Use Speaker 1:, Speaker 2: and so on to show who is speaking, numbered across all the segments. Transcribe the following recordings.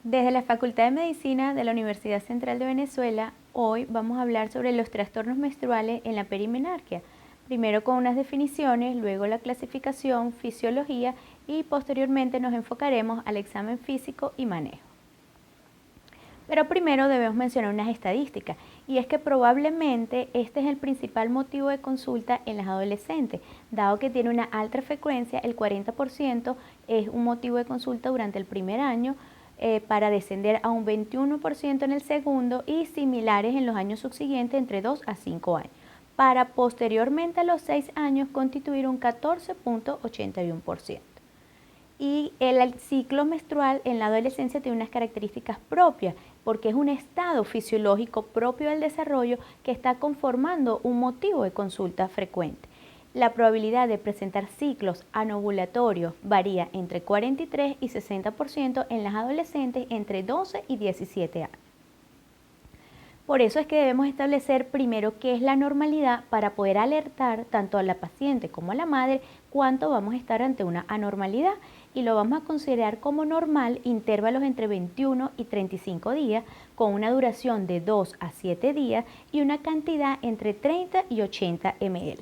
Speaker 1: Desde la Facultad de Medicina de la Universidad Central de Venezuela, hoy vamos a hablar sobre los trastornos menstruales en la perimenarquia. Primero con unas definiciones, luego la clasificación, fisiología y posteriormente nos enfocaremos al examen físico y manejo. Pero primero debemos mencionar unas estadísticas, y es que probablemente este es el principal motivo de consulta en las adolescentes, dado que tiene una alta frecuencia, el 40% es un motivo de consulta durante el primer año, para descender a un 21% en el segundo y similares en los años subsiguientes entre 2 a 5 años, para posteriormente a los 6 años constituir un 14.81%. Y el ciclo menstrual en la adolescencia tiene unas características propias, porque es un estado fisiológico propio del desarrollo que está conformando un motivo de consulta frecuente. La probabilidad de presentar ciclos anovulatorios varía entre 43 y 60% en las adolescentes entre 12 y 17 años. Por eso es que debemos establecer primero qué es la normalidad para poder alertar tanto a la paciente como a la madre cuánto vamos a estar ante una anormalidad, y lo vamos a considerar como normal intervalos entre 21 y 35 días con una duración de 2 a 7 días y una cantidad entre 30 y 80 ml.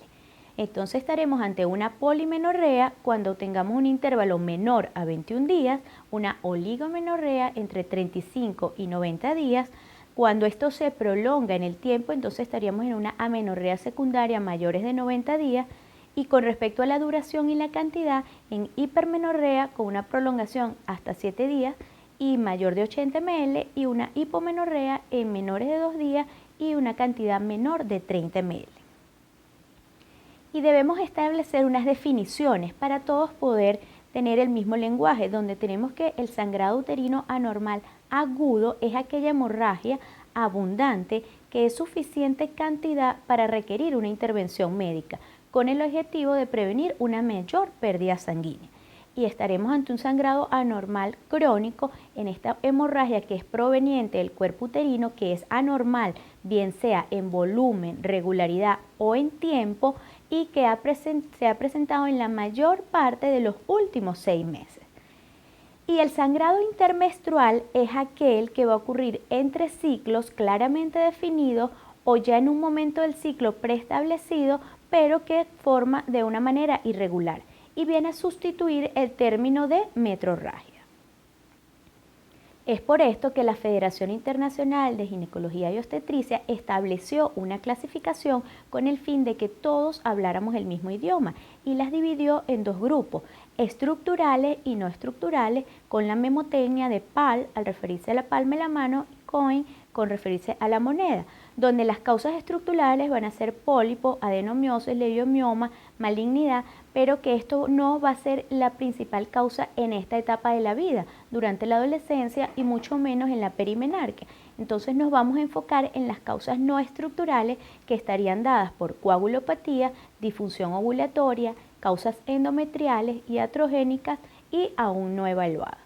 Speaker 1: Entonces estaremos ante una polimenorrea cuando tengamos un intervalo menor a 21 días, una oligomenorrea entre 35 y 90 días. Cuando esto se prolonga en el tiempo, entonces estaríamos en una amenorrea secundaria mayores de 90 días, y con respecto a la duración y la cantidad, en hipermenorrea con una prolongación hasta 7 días y mayor de 80 ml, y una hipomenorrea en menores de 2 días y una cantidad menor de 30 ml. Y debemos establecer unas definiciones para todos poder tener el mismo lenguaje, donde tenemos que el sangrado uterino anormal agudo es aquella hemorragia abundante que es suficiente cantidad para requerir una intervención médica, con el objetivo de prevenir una mayor pérdida sanguínea. Y estaremos ante un sangrado anormal crónico en esta hemorragia que es proveniente del cuerpo uterino, que es anormal, bien sea en volumen, regularidad o en tiempo, y que se ha presentado en la mayor parte de los últimos 6 meses. Y el sangrado intermenstrual es aquel que va a ocurrir entre ciclos claramente definidos o ya en un momento del ciclo preestablecido, pero que forma de una manera irregular, y viene a sustituir el término de metrorragia. Es por esto que la Federación Internacional de Ginecología y Obstetricia estableció una clasificación con el fin de que todos habláramos el mismo idioma, y las dividió en dos grupos, estructurales y no estructurales, con la memotecnia de PAL al referirse a la palma de la mano y COIN con referirse a la moneda, donde las causas estructurales van a ser pólipo, adenomiosis, leiomioma, malignidad, pero que esto no va a ser la principal causa en esta etapa de la vida, durante la adolescencia y mucho menos en la perimenarquia. Entonces nos vamos a enfocar en las causas no estructurales, que estarían dadas por coagulopatía, disfunción ovulatoria, causas endometriales y iatrogénicas y aún no evaluadas.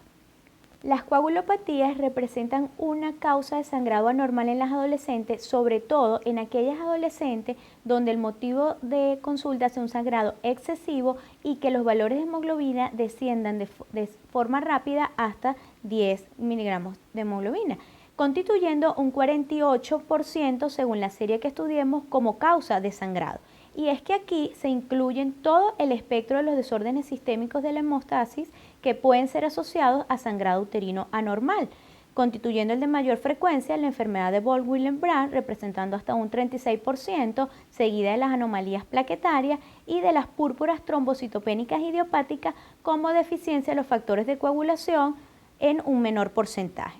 Speaker 1: Las coagulopatías representan una causa de sangrado anormal en las adolescentes, sobre todo en aquellas adolescentes donde el motivo de consulta sea un sangrado excesivo y que los valores de hemoglobina desciendan de forma rápida hasta 10 miligramos de hemoglobina, constituyendo un 48% según la serie que estudiemos como causa de sangrado. Y es que aquí se incluyen todo el espectro de los desórdenes sistémicos de la hemostasis que pueden ser asociados a sangrado uterino anormal, constituyendo el de mayor frecuencia la enfermedad de Böll-Wilhelm-Brandt, representando hasta un 36%, seguida de las anomalías plaquetarias y de las púrpuras trombocitopénicas idiopáticas como deficiencia de los factores de coagulación en un menor porcentaje.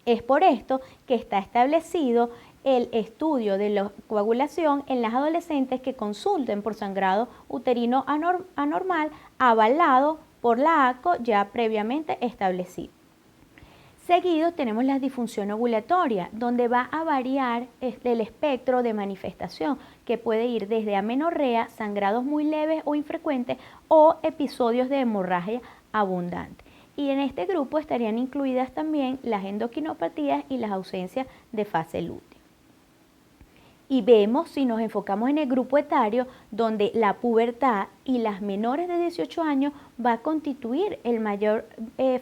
Speaker 1: Es por esto que está establecido el estudio de la coagulación en las adolescentes que consulten por sangrado uterino anormal, avalado por la ACO ya previamente establecido. Seguido tenemos la disfunción ovulatoria, donde va a variar el espectro de manifestación, que puede ir desde amenorrea, sangrados muy leves o infrecuentes, o episodios de hemorragia abundante. Y en este grupo estarían incluidas también las endocrinopatías y las ausencias de fase lútea. Y vemos, si nos enfocamos en el grupo etario, donde la pubertad y las menores de 18 años va a constituir el mayor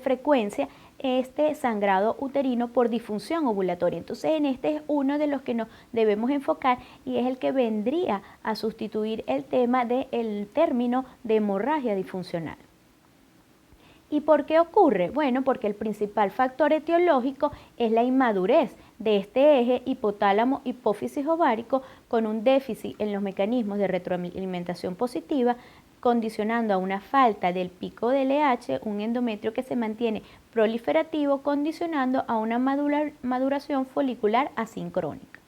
Speaker 1: frecuencia este sangrado uterino por disfunción ovulatoria. Entonces, en este es uno de los que nos debemos enfocar y es el que vendría a sustituir el tema del término de hemorragia disfuncional. ¿Y por qué ocurre? Bueno, porque el principal factor etiológico es la inmadurez de este eje hipotálamo-hipófisis ovárico con un déficit en los mecanismos de retroalimentación positiva, condicionando a una falta del pico de LH, un endometrio que se mantiene proliferativo, condicionando a una maduración folicular asincrónica.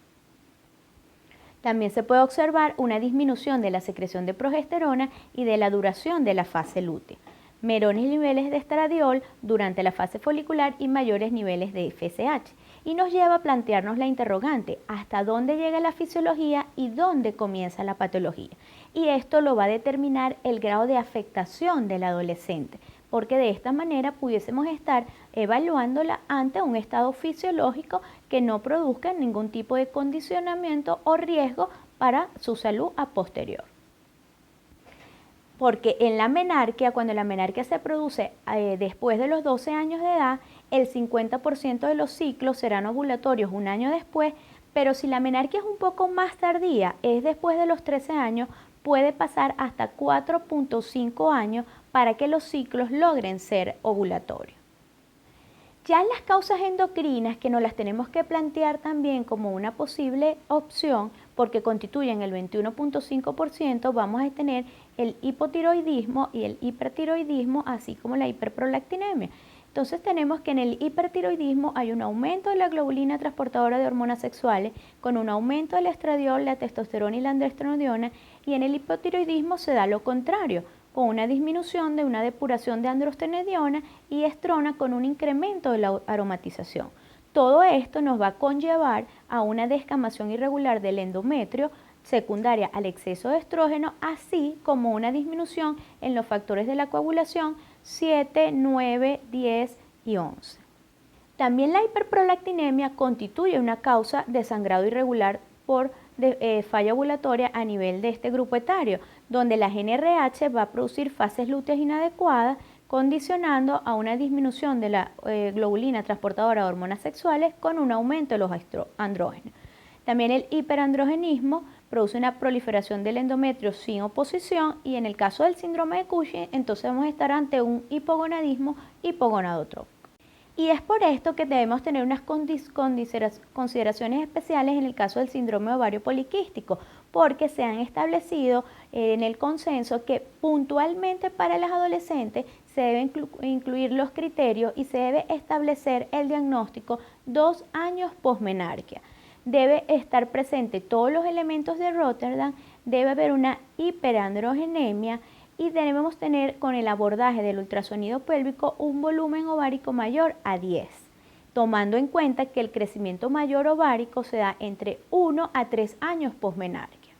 Speaker 1: También se puede observar una disminución de la secreción de progesterona y de la duración de la fase lútea, menores niveles de estradiol durante la fase folicular y mayores niveles de FSH. Y nos lleva a plantearnos la interrogante, ¿hasta dónde llega la fisiología y dónde comienza la patología? Y esto lo va a determinar el grado de afectación del adolescente, porque de esta manera pudiésemos estar evaluándola ante un estado fisiológico que no produzca ningún tipo de condicionamiento o riesgo para su salud a posterior. Porque en la menarquia, cuando la menarquia se produce después de los 12 años de edad, el 50% de los ciclos serán ovulatorios un año después, pero si la menarquia es un poco más tardía, es después de los 13 años, puede pasar hasta 4.5 años para que los ciclos logren ser ovulatorios. Ya en las causas endocrinas, que nos las tenemos que plantear también como una posible opción, porque constituyen el 21.5%, vamos a tener el hipotiroidismo y el hipertiroidismo, así como la hiperprolactinemia. Entonces tenemos que en el hipertiroidismo hay un aumento de la globulina transportadora de hormonas sexuales, con un aumento del estradiol, la testosterona y la androstenediona, y en el hipotiroidismo se da lo contrario, con una disminución de una depuración de androstenediona y estrona con un incremento de la aromatización. Todo esto nos va a conllevar a una descamación irregular del endometrio secundaria al exceso de estrógeno, así como una disminución en los factores de la coagulación 7, 9, 10 y 11. También la hiperprolactinemia constituye una causa de sangrado irregular por falla ovulatoria a nivel de este grupo etario, donde la GnRH va a producir fases lúteas inadecuadas, condicionando a una disminución de la globulina transportadora de hormonas sexuales con un aumento de los andrógenos. También el hiperandrogenismo produce una proliferación del endometrio sin oposición y en el caso del síndrome de Cushing, entonces vamos a estar ante un hipogonadismo hipogonadotrópico. Y es por esto que debemos tener unas consideraciones especiales en el caso del síndrome de ovario poliquístico, porque se han establecido en el consenso que puntualmente para las adolescentes se deben incluir los criterios y se debe establecer el diagnóstico 2 años posmenarquia. Debe estar presente todos los elementos de Rotterdam, debe haber una hiperandrogenemia y debemos tener con el abordaje del ultrasonido pélvico un volumen ovárico mayor a 10, tomando en cuenta que el crecimiento mayor ovárico se da entre 1 a 3 años posmenarquia.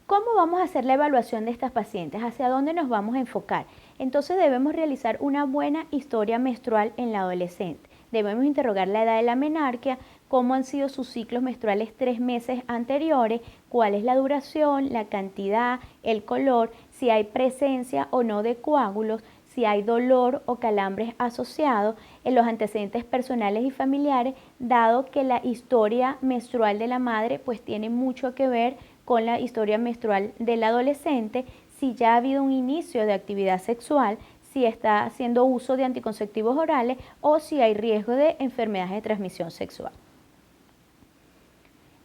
Speaker 1: ¿Cómo vamos a hacer la evaluación de estas pacientes? ¿Hacia dónde nos vamos a enfocar? Entonces debemos realizar una buena historia menstrual en la adolescente. Debemos interrogar la edad de la menarquia, cómo han sido sus ciclos menstruales 3 meses anteriores, cuál es la duración, la cantidad, el color, si hay presencia o no de coágulos, si hay dolor o calambres asociados en los antecedentes personales y familiares, dado que la historia menstrual de la madre pues tiene mucho que ver con la historia menstrual del adolescente, si ya ha habido un inicio de actividad sexual, si está haciendo uso de anticonceptivos orales o si hay riesgo de enfermedades de transmisión sexual.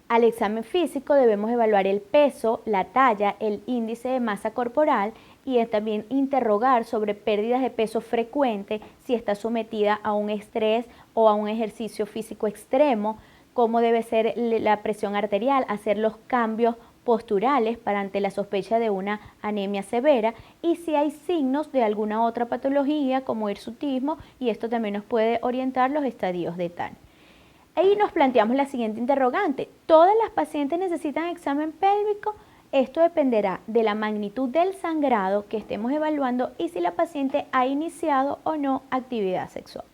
Speaker 1: Al examen físico debemos evaluar el peso, la talla, el índice de masa corporal y también interrogar sobre pérdidas de peso frecuente, si está sometida a un estrés o a un ejercicio físico extremo, cómo debe ser la presión arterial, hacer los cambios posturales para ante la sospecha de una anemia severa y si hay signos de alguna otra patología como hirsutismo, y esto también nos puede orientar los estadios de TAN. Ahí nos planteamos la siguiente interrogante: ¿todas las pacientes necesitan examen pélvico? Esto dependerá de la magnitud del sangrado que estemos evaluando y si la paciente ha iniciado o no actividad sexual.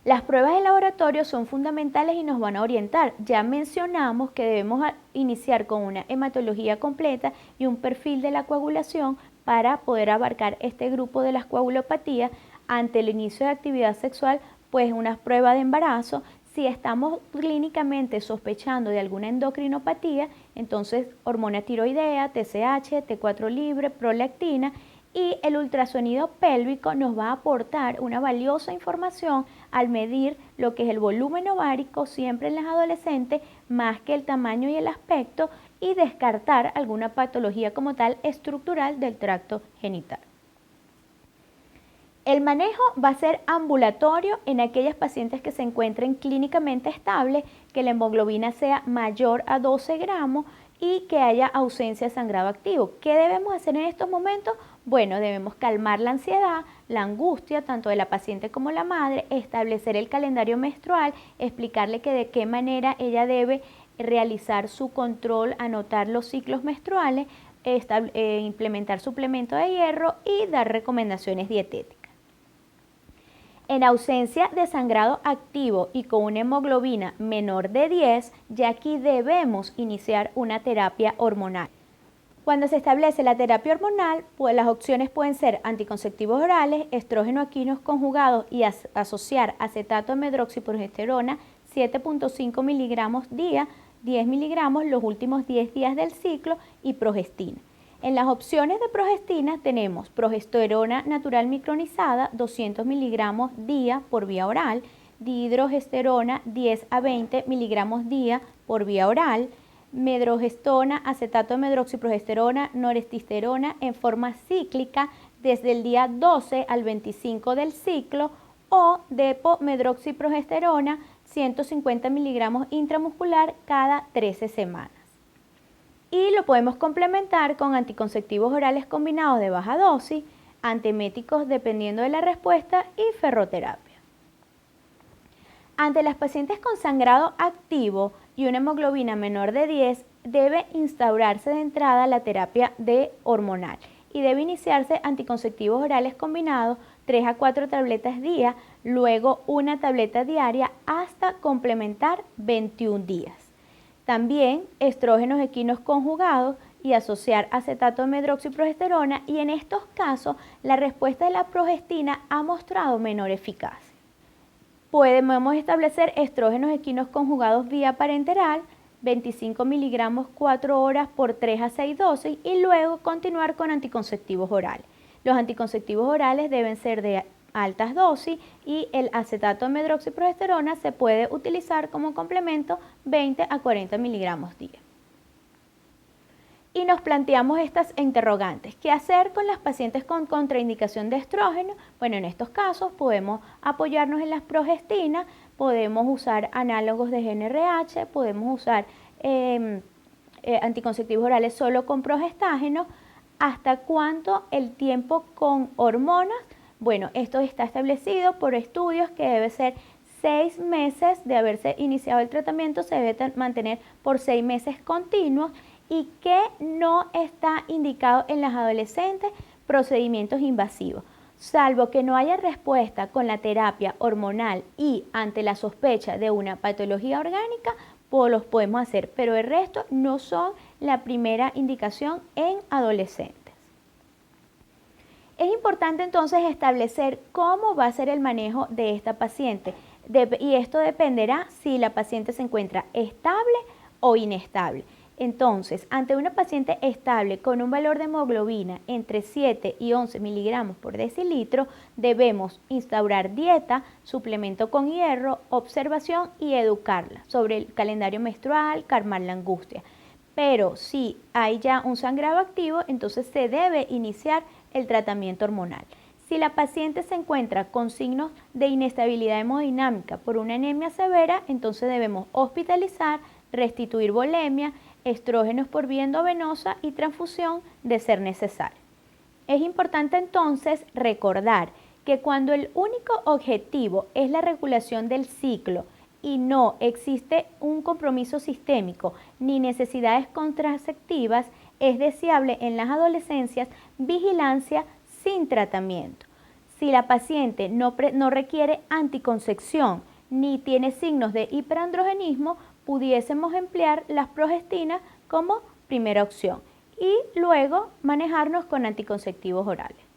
Speaker 1: Las pruebas de laboratorio son fundamentales y nos van a orientar. Ya mencionamos que debemos iniciar con una hematología completa y un perfil de la coagulación para poder abarcar este grupo de las coagulopatías ante el inicio de actividad sexual, pues una prueba de embarazo. Si estamos clínicamente sospechando de alguna endocrinopatía, entonces hormona tiroidea, TSH, T4 libre, prolactina, y el ultrasonido pélvico nos va a aportar una valiosa información al medir lo que es el volumen ovárico siempre en las adolescentes, más que el tamaño y el aspecto, y descartar alguna patología como tal estructural del tracto genital. El manejo va a ser ambulatorio en aquellas pacientes que se encuentren clínicamente estables, que la hemoglobina sea mayor a 12 gramos y que haya ausencia de sangrado activo. ¿Qué debemos hacer en estos momentos? Bueno, debemos calmar la ansiedad, la angustia, tanto de la paciente como la madre, establecer el calendario menstrual, explicarle que de qué manera ella debe realizar su control, anotar los ciclos menstruales, implementar suplemento de hierro y dar recomendaciones dietéticas. En ausencia de sangrado activo y con una hemoglobina menor de 10, ya aquí debemos iniciar una terapia hormonal. Cuando se establece la terapia hormonal, pues las opciones pueden ser anticonceptivos orales, estrógeno equinos conjugados y asociar acetato de medroxiprogesterona 7.5 miligramos día, 10 miligramos los últimos 10 días del ciclo y progestina. En las opciones de progestina tenemos progesterona natural micronizada 200 miligramos día por vía oral, dihidrogesterona 10 a 20 miligramos día por vía oral, medrogestona, acetato de medroxiprogesterona, norestisterona en forma cíclica desde el día 12 al 25 del ciclo, o depo-medroxiprogesterona 150 miligramos intramuscular cada 13 semanas. Y lo podemos complementar con anticonceptivos orales combinados de baja dosis, antieméticos dependiendo de la respuesta y ferroterapia. Ante las pacientes con sangrado activo y una hemoglobina menor de 10, debe instaurarse de entrada la terapia hormonal y debe iniciarse anticonceptivos orales combinados 3 a 4 tabletas día, luego una tableta diaria hasta complementar 21 días. También estrógenos equinos conjugados y asociar acetato de medroxiprogesterona, y en estos casos la respuesta de la progestina ha mostrado menor eficacia. Podemos establecer estrógenos equinos conjugados vía parenteral, 25 miligramos 4 horas por 3 a 6 dosis, y luego continuar con anticonceptivos orales. Los anticonceptivos orales deben ser de altas dosis y el acetato de medroxiprogesterona se puede utilizar como complemento 20 a 40 miligramos día. Y nos planteamos estas interrogantes. ¿Qué hacer con las pacientes con contraindicación de estrógeno? Bueno, en estos casos podemos apoyarnos en las progestinas, podemos usar análogos de GnRH, podemos usar anticonceptivos orales solo con progestágeno. ¿Hasta cuánto el tiempo con hormonas? Bueno, esto está establecido por estudios que debe ser 6 meses de haberse iniciado el tratamiento, se debe mantener por 6 meses continuos, y que no está indicado en las adolescentes procedimientos invasivos. Salvo que no haya respuesta con la terapia hormonal y ante la sospecha de una patología orgánica, pues los podemos hacer, pero el resto no son la primera indicación en adolescentes. Es importante entonces establecer cómo va a ser el manejo de esta paciente, y esto dependerá si la paciente se encuentra estable o inestable. Entonces, ante una paciente estable con un valor de hemoglobina entre 7 y 11 miligramos por decilitro, debemos instaurar dieta, suplemento con hierro, observación y educarla sobre el calendario menstrual, calmar la angustia. Pero si hay ya un sangrado activo, entonces se debe iniciar el tratamiento hormonal. Si la paciente se encuentra con signos de inestabilidad hemodinámica por una anemia severa, entonces debemos hospitalizar, restituir volemia, estrógenos por vía endovenosa y transfusión de ser necesario. Es importante entonces recordar que cuando el único objetivo es la regulación del ciclo y no existe un compromiso sistémico ni necesidades contraceptivas, es deseable en las adolescencias vigilancia sin tratamiento. Si la paciente no requiere anticoncepción ni tiene signos de hiperandrogenismo, pudiésemos emplear las progestinas como primera opción. y luego manejarnos con anticonceptivos orales.